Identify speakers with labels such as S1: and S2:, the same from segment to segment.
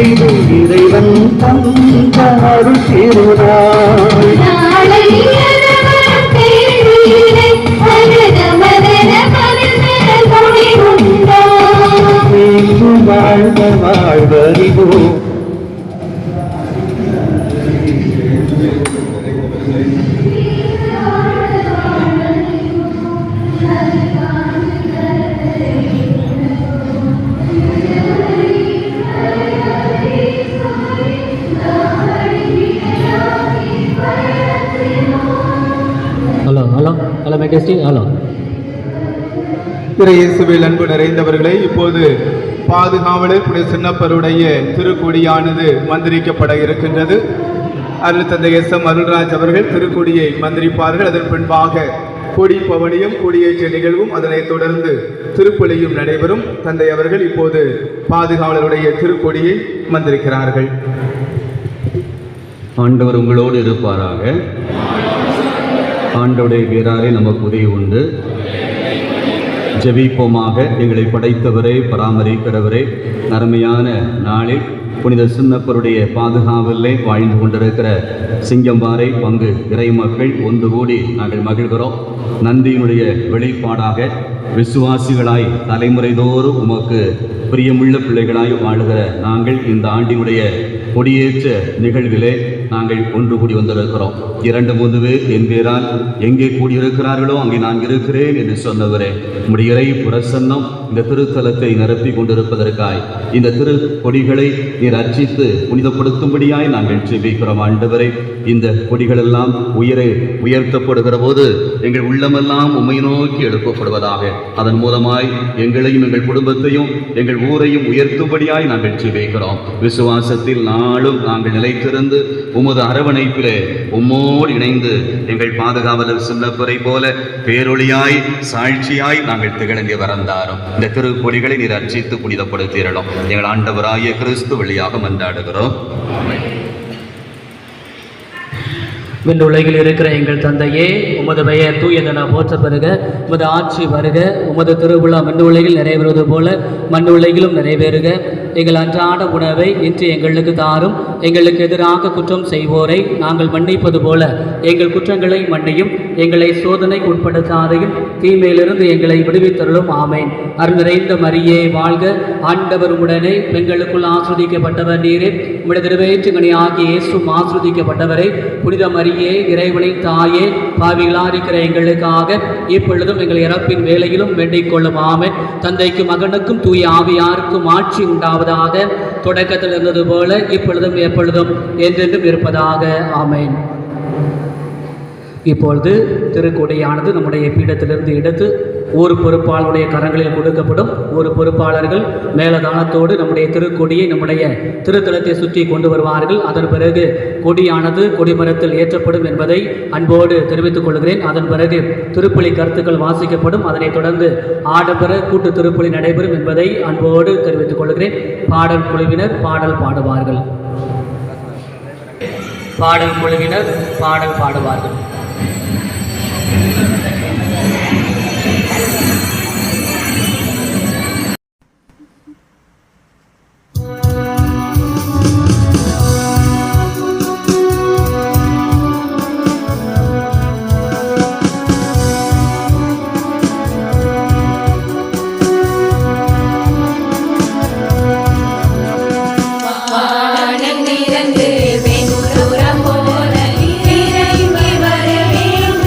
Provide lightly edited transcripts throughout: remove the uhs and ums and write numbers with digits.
S1: இது இறைவன் தந்த அருள் திருநாள். வாழ்க வாழ்வறிவோம்.
S2: இயேசுவில் அன்பு நிறைந்தவர்களே, இப்போது பாதுகாவலர் புனித சின்னப்பருடைய திருக்கொடியானது மந்திரிக்கப்பட இருக்கின்றது. அருள் தந்தை எஸ்.எம். அருள்ராஜ் அவர்கள் திருக்கொடியை மந்திரிப்பார்கள். அதன் பின்பாக கொடி பவனியும் கொடியேற்ற நிகழ்வும் அதனைத் தொடர்ந்து திருப்பலியும் நடைபெறும். தந்தை அவர்கள் இப்போது பாதுகாவலருடைய திருக்கொடியை மந்திரிக்கிறார்கள்.
S3: ஆண்டவர் உங்களோடு இருப்பாராக. ஆண்டவருடைய பேராலே நமக்கு உதவி உண்டு. ஜெபிப்போமாக. எங்களை படைத்தவரே, பராமரிக்கிறவரே, அருமையான நாளில் புனித சின்னப்பருடைய பாதுகாவலே வாழ்ந்து கொண்டிருக்கிற சிங்கம்பாறை பங்கு இறை மக்கள் ஒன்று கூடி நாங்கள் மகிழ்கிறோம். நன்றியினுடைய வெளிப்பாடாக விசுவாசிகளாய் தலைமுறை தோறும் உமக்கு பிரியமுள்ள பிள்ளைகளாய் வாழுகிற நாங்கள் இந்த ஆண்டினுடைய கொடியேற்ற நிகழ்விலே நாங்கள் ஒன்று கூடி வந்திருக்கிறோம். 2-3 பேர் என் பேரால் எங்கே கூடியிருக்கிறார்களோ அங்கே நான் இருக்கிறேன் என்று சொன்னவரே, உம்முடைய இறை பிரசன்னம் இந்த திருத்தலத்தை நிரப்பி கொண்டிருப்பதற்காய் இந்த திரு கொடிகளை நீர் அர்ச்சித்து புனிதப்படுத்தும்படியாய் நாங்கள் ஜெபிக்கிறோம். ஆண்டவரே, இந்த கொடிகளெல்லாம் உயர்த்தப்படுகிற போது எங்கள் உள்ளமெல்லாம் உம்மை நோக்கி எழுப்பப்படுவதாக. அதன் மூலமாய் எங்களையும் எங்கள் குடும்பத்தையும் எங்கள் ஊரையும் உயர்த்தும்படியாய் நாங்கள் ஜெபிக்கிறோம். விசுவாசத்தில் நாளும் நாங்கள் நிலைத்திருந்து உமது அரவணைப்பிலே உம்மோடு இணைந்து எங்கள் பாதுகாவலர் சின்னப்பரை போல பேரொழியாய் சாட்சியாய் நாங்கள் திகழங்க வரந்தாரும். இந்த திருக்கொடிகளை நீர் அர்ச்சித்து புனிதப்படுத்திடலாம். எங்கள் ஆண்டவராகிய கிறிஸ்து வழியாக மன்றாடுகிறோம்.
S4: விண்ணுலகில் இருக்கிற எங்கள் தந்தையே, உமது பெயர் தூயதென போற்ற பெறுக. உமது ஆட்சி வருக. உமது திருவிழா மண்ணுலகில் நிறைவேறுவது போல மண்ணுலகிலும் நிறைவேறுக. எங்கள் அன்றாட உணவை இன்று எங்களுக்கு தாரும். எங்களுக்கு எதிராக குற்றம் செய்வோரை நாங்கள் மன்னிப்பது போல எங்கள் குற்றங்களை மன்னியும். எங்களை சோதனைக்கு உட்படுத்தாதையும் தீமையிலிருந்து எங்களை விடுவித்தருளும். ஆமேன். அருள் நிறைந்த மரியே வாழ்க. ஆண்டவர் உடனே பெண்களுக்குள் ஆஸ்வதிக்கப்பட்டவர் நீரே. உம்முடைய திருவயிற்றுக்கனி ஆகிய இயேசுவும் ஆஸ்வதிக்கப்பட்டவரை. புனித மரியே, இறைவனின் தாயே, பாவிகளாக இருக்கிற எங்களுக்காக இப்பொழுதும் எங்கள் இறப்பின் வேலையிலும் வேண்டிக் கொள்ளும். ஆமென். தந்தைக்கும் மகனுக்கும் தூய ஆவியாருக்கும் ஆட்சி உண்டாவதாக. தொடக்கத்தில் இருந்தது போல இப்பொழுதும் எப்பொழுதும் என்றென்றும் இருப்பதாக. ஆமென். இப்பொழுது திருக்கொடியானது நம்முடைய பீடத்திலிருந்து எடுத்து ஒரு பொறுப்பாளருடைய கரங்களில் கொடுக்கப்படும். ஒரு பொறுப்பாளர்கள் மேலதானத்தோடு நம்முடைய திருக்கொடியை நம்முடைய திருத்தலத்தை சுற்றி கொண்டு வருவார்கள். அதன் பிறகு கொடியானது கொடிமரத்தில் ஏற்றப்படும் என்பதை அன்போடு தெரிவித்துக் கொள்கிறேன். அதன் பிறகு திருப்பலி கருத்துக்கள் வாசிக்கப்படும். அதனைத் தொடர்ந்து ஆடம்பர கூட்டு திருப்பலி நடைபெறும் என்பதை அன்போடு தெரிவித்துக் கொள்கிறேன். பாடல் குழுவினர் பாடல் பாடுவார்கள். பாடல் குழுவினர் பாடல் பாடுவார்கள்.
S5: வானம் நிறைந்து வெண்ணுரம் போல இறங்கி வர வேண்டும்.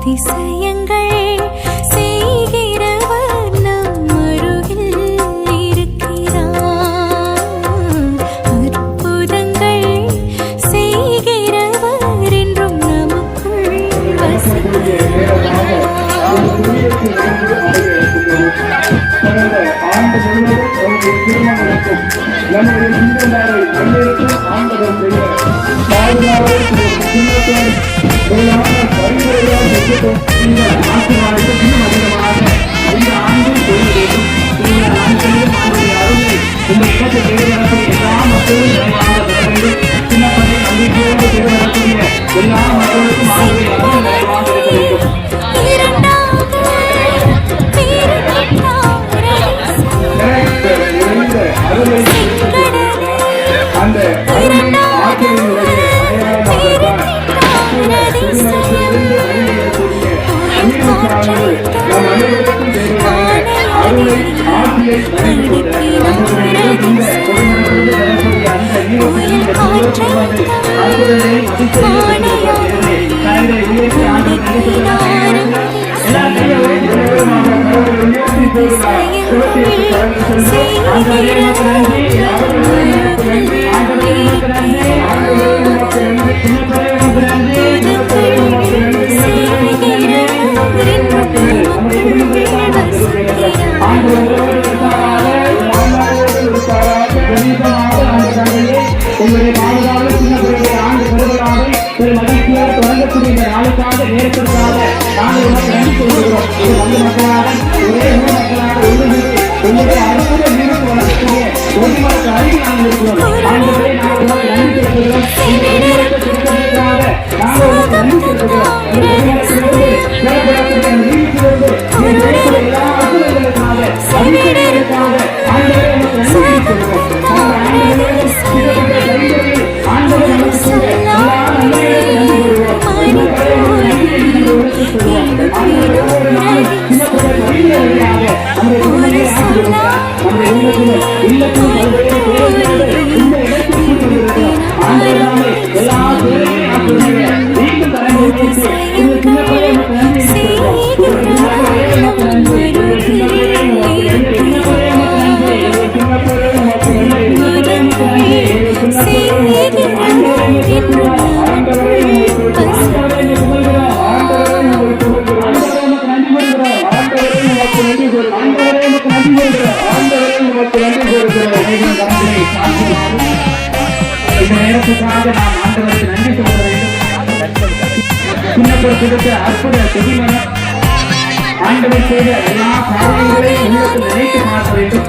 S5: அதிசயங்கள் செய்கிறவர் நம் அருகில் இருக்கிறார். அற்புதங்கள் செய்கிறவர் என்றும் நமக்குள் வசிக்கிறார்.
S1: கடந்த ஆண்டு முழுவதும் அவருடைய திருமணத்திற்கும் நம்முடைய சிந்தனாரை அனைவருக்கும் ஆண்டவர் செய்ய பாதுகாவல் சின்னத்தோடு மேலான பரிந்துரையால் செஞ்சுட்டோம். இந்த ஆசிரியர்களுக்கு இன்னும் அதிகமாக இந்த ஆண்டில் செய்ய வேண்டும். இந்த ஆண்டிலும் அவருடைய அருளை இந்த இடத்தை தேர்ந்தெடுக்கக்கூடிய எல்லா மக்களும் நிறைவாக பெற வேண்டும். சின்னப்பனை நம்பிக்கையோடு தேர்ந்தெடுக்கக்கூடிய எல்லா மக்களுக்கும் அவருடைய அருள் நிறைவாக இருக்க வேண்டும். அந்த ஆசிரியர்களுடைய நம் அனைவருக்கும் தேவையான அருளை ஆசியை வழங்கிக்கொண்டு உங்களுடைய பாதுகாப்பு சின்னப்பருடைய ஆண்டு பெருவிழாவை ஒரு மகிழ்ச்சியோடு தொடங்கக்கூடிய இந்த நாளுக்காக நேரத்திற்காக நாங்கள் உனக்கு நன்றி சொல்கிறோம். இது வந்து மக்களாக ஒரே ஊர் மக்களாக ஒன்றுகிறது உங்களுடைய அற்புத வீருக்கு வளர்க்கக்கூடிய ஒருவருக்கு அருகில் நாங்கள் இருக்கிறோம். ஆண்டுகளை நாங்கள் உனக்கு நன்றி சொல்கிறோம். இந்த ஒருவருக்கு திருப்பதிக்காக நாங்கள் உனக்கு நன்றி சொல்கிறோம். இந்த ஒருவருக்கு செயல்படக்கூடிய நீதியிலிருந்து செயல்பட எல்லா அற்புதங்களுக்காக அதிசயங்களுக்காக ஆண்டுகளை உனக்கு நன்றி சொல்கிறோம். ஆண்டவர் நமக்கு கூட எல்லா நன்மைகளுக்கும் நன்றி சொல்கிறோம். இந்த நேரத்துக்காக நாம் ஆண்டவருக்கு நன்றி சொல்ல வேண்டும். சின்னப்படுத்த அற்புத செவிமனம் ஆண்டவர் செய்த எல்லா காரியங்களையும் உங்களுக்கு நினைத்து பார்க்க வேண்டும்.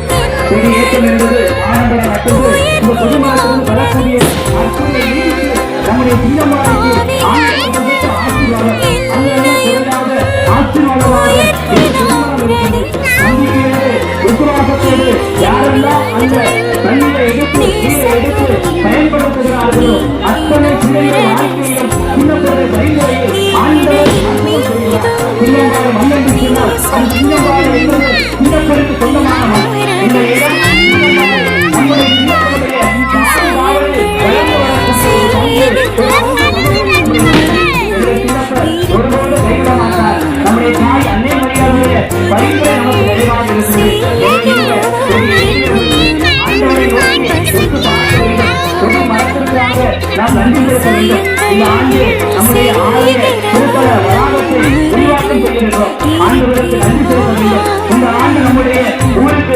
S1: கொடி ஏற்றம் என்பது ஆடம்பர மட்டுமே இந்த பொதுமக்களுக்கு வரக்கூடிய அற்புத நீதிக்கு நம்முடைய சின்னமாருக்கு ஆண்டவர் ஆசீர்வாதம் ஆசீர்வாதமாக நம்பிக்கையோடு விசுவாசத்தோடு யாரெல்லாம் அந்த தண்ணீரை எடுத்து நீரை எடுத்து பயன்படுத்துகிறார்களோ அத்தனை பிள்ளைகள் வாழ்க்கையிலும் சின்னப்பட பரிந்துரையில் ஆண்டவர் சின்னப்பாடு மன்னன் சொன்னால் அந்த சின்னப்பாடு என்பது சின்னப்பருக்கு சொந்தமானவன். இந்த இடம் நம்முடைய சின்னப்படைய காவலை வளர்ந்து ஒருபோது கைவிட மாட்டார். நம்முடைய தாய் அன்னை மரியாதைய பரிந்துரை நமக்கு நிறைவாக இருக்கிறது. நாம் நன்றி செலுத்த வேண்டும். இந்த ஆண்டு நம்முடைய ஆலய திருத்தல வளாகத்தை விரிவாக்கம் செய்கின்றோம். ஆண்டவருக்கு நன்றி செலுத்த வேண்டும். இந்த ஆண்டு நம்முடைய ஊருக்கு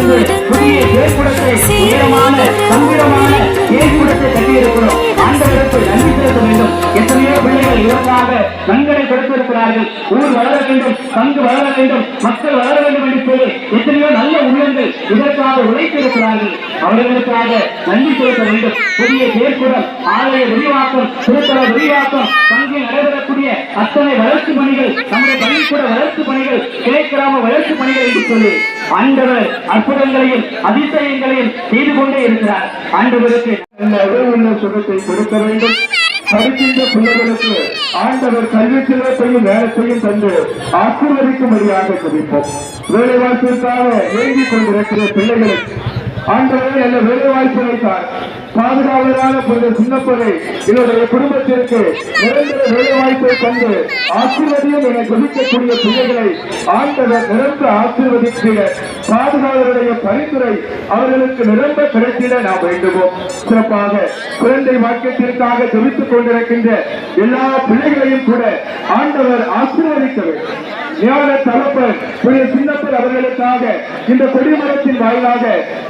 S1: புதிய ஏற்புடத்தை உயரமான சம்பீரமான ஏற்புடத்தை கட்டியிருக்கிறோம். ஆண்டவருக்கு நன்றி செலுத்த வேண்டும். எத்தனையோ பிள்ளைகள் இதற்காக கண்களை கொடுத்திருக்கிறார்கள். ஊர் வளர வேண்டும், பங்கு வளர வேண்டும், மக்கள் வளர வேண்டும் என்று சொல்லி எத்தனையோ நல்ல உள்ளங்கள் இதற்காக உழைத்திருக்கிறார்கள். அவர்களுக்காக நன்றி செலுத்த வேண்டும். புதிய ஏற்புடம் ஆலய விரிவாக்கம் திருத்தல விரிவாக்கம் பங்கில் நடைபெறக்கூடிய அத்தனை வளர்ச்சி பணிகள் நம்முடைய பள்ளிக்கூட வளர்ச்சி பணிகள் கிளைக்கிராம வளர்ச்சி பணிகள் என்று சொல்லி ஆண்டவர் அற்புதங்களையும் அதிசயங்களையும் செய்து கொண்டே இருக்கிறார். ஆண்டவருக்கு சுகத்தை கொடுக்க வேண்டும். படிக்கின்ற பிள்ளைகளுக்கு ஆண்டவர் கல்வி செல்வத்தையும் வேலைத்தையும் தந்து ஆசீர்வதிக்கும்படியாக குவிப்போம். வேலைவாய்ப்பிற்காக ஏங்கிக் கொண்டிருக்கிற பிள்ளைகளுக்கு ஆண்டவரே நல்ல வேலை வாய்ப்பு வைத்தார். பாதுகாவலரான புனித சின்னப்பரை என்னுடைய குடும்பத்திற்கு நிரந்தர வேலை வாய்ப்பை தந்து ஆசீர்வதியும் என கொதிக்கக்கூடிய பிள்ளைகளை ஆண்டவர் நிரம்ப ஆசீர்வதிக்கிற பாதுகாவலருடைய பரிந்துரை அவர்களுக்கு நிரம்ப கிடைத்திட நாம் வேண்டுவோம். சிறப்பாக குழந்தை வாக்கியத்திற்காக ஜெபித்துக் கொண்டிருக்கின்ற எல்லா பிள்ளைகளையும் கூட ஆண்டவர் ஆசீர்வதிக்க வேண்டும். ஞான தகப்பன் புனித சின்னப்பர் அவர்களுக்காக இந்த கொடிமரத்தின் வாயிலாக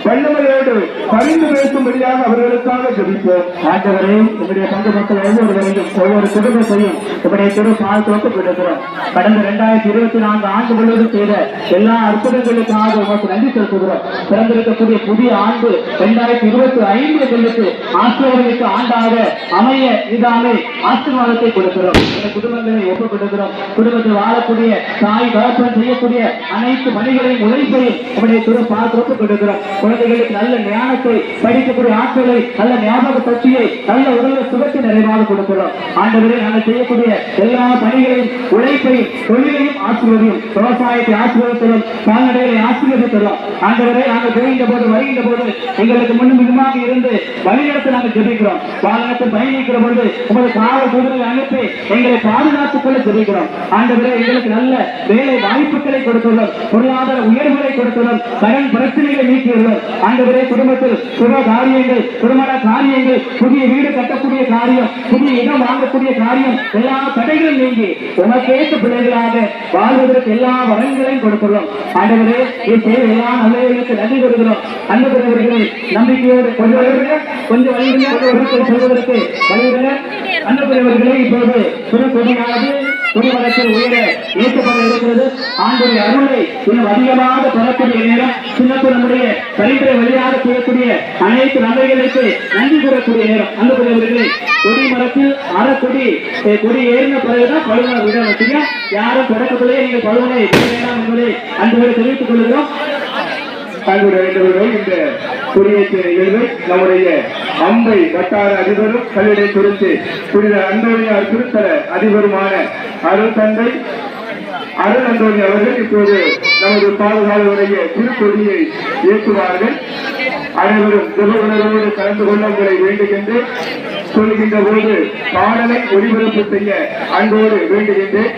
S1: வல்லமையோடு பரிந்து பேசும்படியாக அவர்களுக்காக ஜெபிப்போம். ஆண்டவரே, உங்களுடைய பங்கு மக்கள் ஒவ்வொருவரையும் ஒவ்வொரு குடும்பத்தையும் உங்களுடைய திரு பாதுகாத்து விடுகிறோம். கடந்த 2024 ஆண்டு முழுவதும் செய்த எல்லா அற்புதங்களுக்காக உங்களுக்கு நன்றி செலுத்துகிறோம். பிறந்திருக்கக்கூடிய புதிய ஆண்டு 2025 எங்களுக்கு ஆசீர்வாதமிக்க ஆண்டாக அமைய இதாமே ஆசீர்வாதத்தை கொடுக்கிறோம். இந்த குடும்பங்களை ஒப்புக் கொடுக்கிறோம். குடும்பத்தில் வாழக்கூடிய தாய் தகப்பன் செய்யக்கூடிய அனைத்து பணிகளையும் உழைப்பையும் உங்களுடைய திரு பாதுகாப்பு கொடுக்கிறோம். குழந்தைகளுக்கு நல்ல ஞானத்தை, படிக்கக்கூடிய ஆற்றலை, நல்ல ஞாபக சக்தியை, நல்ல உடல் சுகத்தை நிறைவாக கொடுக்கிறோம். ஆண்டவரே, நாங்கள் செய்யக்கூடிய எல்லா பணிகளையும் உழைப்பையும் தொழிலையும் ஆசீர்வதியும், விவசாயத்தை ஆசீர்வதித்தலும், கால்நடைகளை ஆசீர்வதித்தலும். ஆண்டவரே, நாங்கள் போகின்ற போது வருகின்ற போது எங்களுக்கு முன்னுமாக இருந்து வழிநடத்த நாங்கள் ஜெபிக்கிறோம். வாகனத்தை பயணிக்கிற பொழுது உங்களது காவல் குதிரை அனுப்பி எங்களை பாதுகாத்துக் கொள்ள ஜெபிக்கிறோம். ஆண்டவரே, எங்களுக்கு நல்ல வேலை வாய்ப்புகளை கொடுத்துள்ளோம், பொருளாதார உயர்வுகளை கொடுத்துள்ளோம், கடன் பிரச்சனைகளை நீக்கியுள்ளோம். ஆண்டவரே, குடும்பத்தில் சுப காரியங்கள், திருமண காரியங்கள், புதிய வீடு கட்டக்கூடிய காரியம், புதிய இடம் வாங்கக்கூடிய காரியம், எல்லா தடைகளும் நீங்கி உனக்கேற்ற பிள்ளைகளாக வாழ்வதற்கு எல்லா வரங்களையும் கொடுத்துள்ளோம். ஆண்டவரே, எல்லா நல்லவர்களுக்கு நன்றி கொடுக்கிறோம். அன்புக்குரியவர்களை நம்பிக்கையோடு கொஞ்சம் வழிகளை சொல்வதற்கு வழிவிட அன்புக்குரியவர்களை இப்போது திருக்கொடியானது குடிமரத்தில் உயர ஏற்றப்பட இருக்கிறது. ஆண்டுடைய அருளை இன்னும் அதிகமாக பெறக்கூடிய நேரம், சின்னப்பர் நம்முடைய பரிந்துரை வழியாக செய்யக்கூடிய அனைத்து நன்மைகளுக்கு நன்றி கூறக்கூடிய நேரம். அன்புக்குரியவர்களை கொடிமரத்தில் அறக்கொடி கொடி ஏறின பிறகுதான் பழுவனை விட வச்சுங்க. யாரும் தொடக்கத்திலேயே நீங்கள் பழுவனை வேண்டாம் என்பதை அன்புகளை தெரிவித்துக் கொள்கிறோம். இந்த குடியேற்ற நிகழ்வை நம்முடைய அம்பை வட்டார அதிபரும் கல்விடை குறித்து புனித அந்தோனியார் திருத்தல அதிபருமான அருள் தந்தை அருள் அந்தோனி அவர்கள் இப்போது நமது பாதுகாவலுடைய திருக்கொடியை ஏற்றுவார்கள். அனைவரும் ஜெப உணர்வோடு கலந்து கொள்ள உங்களை வேண்டுகின்று சொல்லுகின்ற போது பாடலை ஒளிபரப்பு செய்ய அன்போடு வேண்டுகின்றேன்.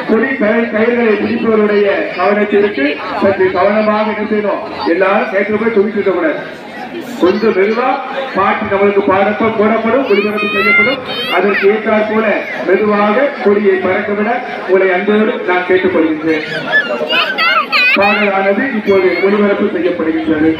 S1: கொடி கயிறுகளை பிடிப்பவருடைய கவனத்திற்கு சற்று கவனமாக என்ன செய்யணும், எல்லாரும் கேட்க போய் சொல்லிட்டு இருக்க கூடாது. கொஞ்சம் மெதுவா பாட்டு நம்மளுக்கு பாடப்பம் போடப்படும், ஒளிபரப்பு செய்யப்படும். அதற்கு ஏற்றாற் போல மெதுவாக கொடியை பறக்கவிட உங்களை அன்போடு நான் கேட்டுக்கொள்கின்றேன். பாடலானது இப்போது ஒளிபரப்பு செய்யப்படுகின்றது.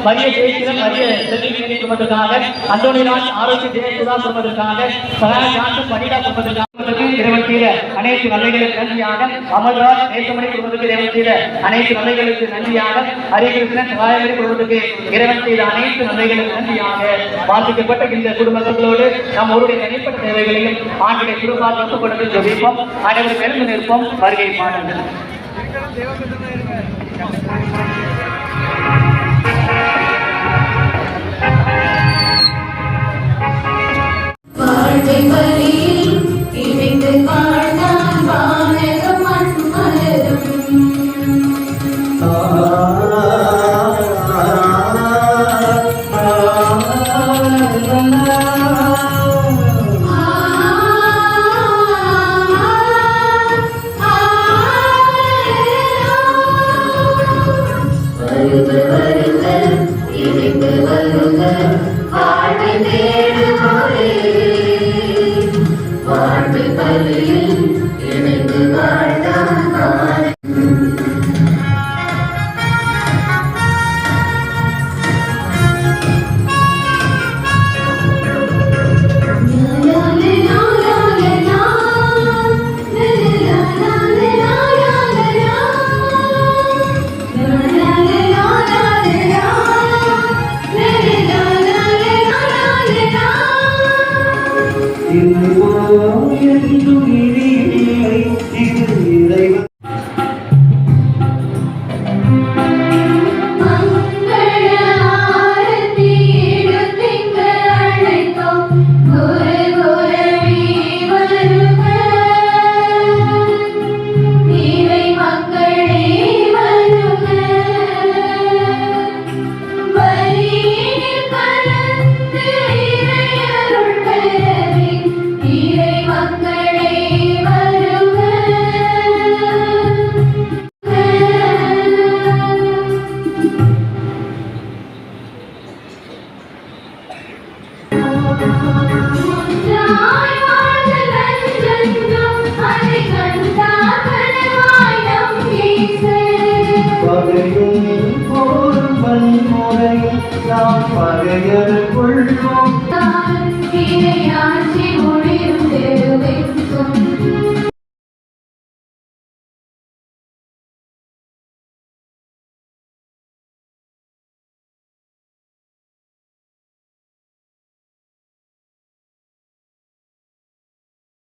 S4: மரிய ஜெயிக்கிறன் மரிய செல்வி குடும்பத்திற்காக அந்தோனிராஜ் ஆரோக்கிய ஜெயசுதா குடும்பத்திற்காக சகாய ஜான்சன் பனிடா குடும்பத்திற்காக இறைவன் செய்த அனைத்து நன்மைகளுக்கு நன்றியாக அமல்ராஜ் நேசமணி குடும்பத்துக்கு இறைவன் செய்த அனைத்து நன்மைகளுக்கு நன்றியாக ஹரிகிருஷ்ணன் சகாயமணி குடும்பத்துக்கு இறைவன் செய்த அனைத்து நன்மைகளுக்கு நன்றியாக பாதிக்கப்பட்ட இந்த குடும்பங்களோடு நாம் ஒருடைய தனிப்பட்ட தேவைகளையும் ஆண்டுடைய குடும்பத்தால் ஒப்புக்கொண்டு ஜெபிப்போம். அனைவரும் எழுந்து நிற்போம். வருகை பாடுங்கள்.
S5: வாழ்வை வழியில் இணைந்து வாழ்ந்தான் வானகம் மண்மலரும் வருக வருக இணைந்து வருக வாழ்வை தேடுவோரே வாழ்வை வழியில் இணைந்து வாழ்ந்தான் பகையர் கொள்வோம்